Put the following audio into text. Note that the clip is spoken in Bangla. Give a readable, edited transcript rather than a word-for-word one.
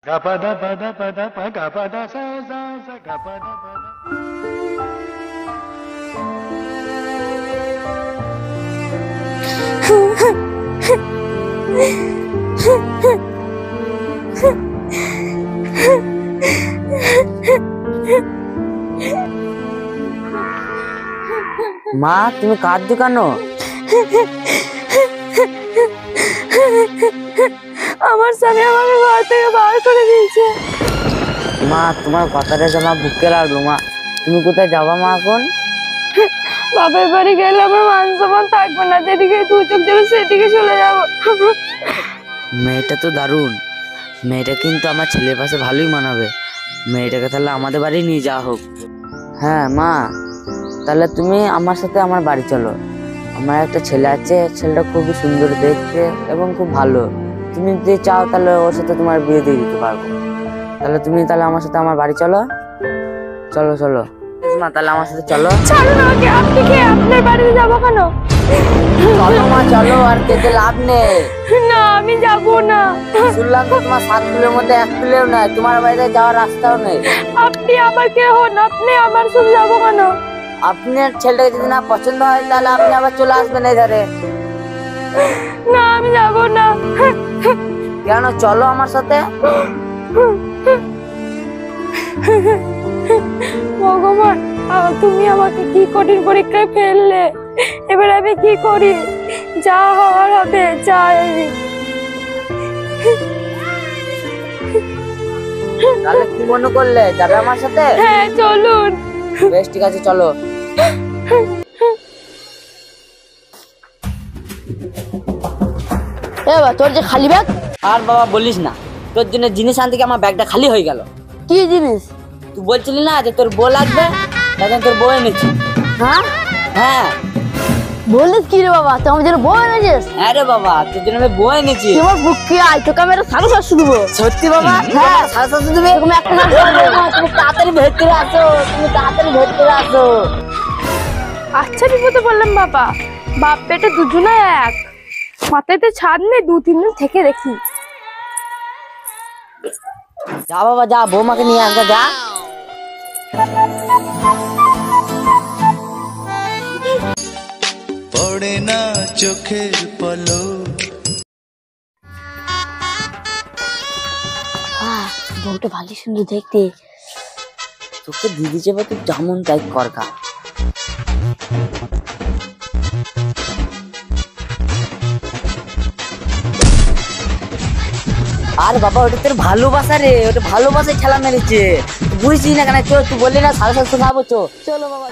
মা তুমি কাঁদছো কেন? আমার স্বামী আমাকে ঘর থেকে বার করে দিয়েছে। মা তোমার কথাটা যে আমার বুকে লাগলো। মা তুমি কোথায় যাবা মা এখন? বাপের বাড়ি গেলে আমার মান সম্মান থাকবে না, যেদিকে দু চোখ যাবে সেদিকে চলে যাবো। মেয়েটা তো দারুণ, মেয়েটা কিন্তু আমার ছেলের পাশে ভালোই মানাবে। মেয়েটাকে তাহলে আমাদের বাড়ি নিয়ে যাওয়া হোক। হ্যাঁ মা, তাহলে তুমি আমার সাথে আমার বাড়ি চলো। আমার একটা ছেলে আছে, ছেলেটা খুবই সুন্দর দেখতে এবং খুব ভালো। তুমি যদি চাও তাহলে ওর সাথে তোমার বিয়ে দিয়ে দিতে পারবো। তাহলে তুমি আমার সাথে আমার বাড়ি চলো। চলো চলো মা, তাহলে আমার সাথে চলো। চলো না, আপনি কি আপনার বাড়িতে যাবো কেন? চলো মা চলো, আর যেতে লাভ নেই। না আমি যাবো না। শুনলাম তো তোমার 7 কিলোর মধ্যে 1 কিলোও নাই, তোমার বাড়িতে যাওয়ার রাস্তাও নেই। আপনি আমার কে হন? আপনি আমার সাথে যাবো কেন? আপনার ছেলেটাকে যদি না পছন্দ হয় তাহলে আপনি আবার চলে আসবেন এই ধারে। না আমি যাবো না। কেন? চলো আমার সাথে। ভগবান, তুমি আমাকে কি কঠিন পরীক্ষায় ফেললে। এবার আমি কি করি? যা হওয়ার হবে, যাই। তাহলে কি মনে করলে, যাবে আমার সাথে? হ্যাঁ চলুন। বেশ ঠিক আছে, চলো। বাবা তোর যে খালি ব্যাগ। আর বাবা বলিস না, তোর জন্য জিনিস আনতে গিয়ে আমার ব্যাগটা খালি হয়ে গেল। কি জিনিস? তুই বলছিলি না যে তোর বউ লাগবে, তখন তোর বউ এনেছি। হ্যাঁ হ্যাঁ বলিস কি রে বাবা, তুই আমার জন্য বউ এনেছিস? হ্যাঁ রে বাবা, তোর জন্য আমি বউ এনেছি। তুই আমার বুকে আয়, তোকে আমি একটা 750 দেবো। সত্যি বাবা? হ্যাঁ 750 দিবে? তুমি একটা কাজ করবে, তুমি তাড়াতাড়ি ভেতরে আসো, তুমি তাড়াতাড়ি ভেতরে আসো। আচ্ছা বিপদে বললাম বাবা, বাপ বেটা দুজনে এক, মাথায় তো ছাদ নেই, 2-3 দিন থেকে দেখি। যা বাবা যা, বৌমাকে নিয়ে আসবে যা। পড়ে না চোখের পলক। বউটা ভালো সুন্দর দেখতে। তোকে দিদি যাবে, তুই যেমন তাই করকা। আর বাবা ওটা তোর ভালোবাসা রে, ওটা ভালোবাসায় ঠেলা মেরেছে, বুঝছিস না কেন? তুই বললি না 750 খাবো, চলো বাবা।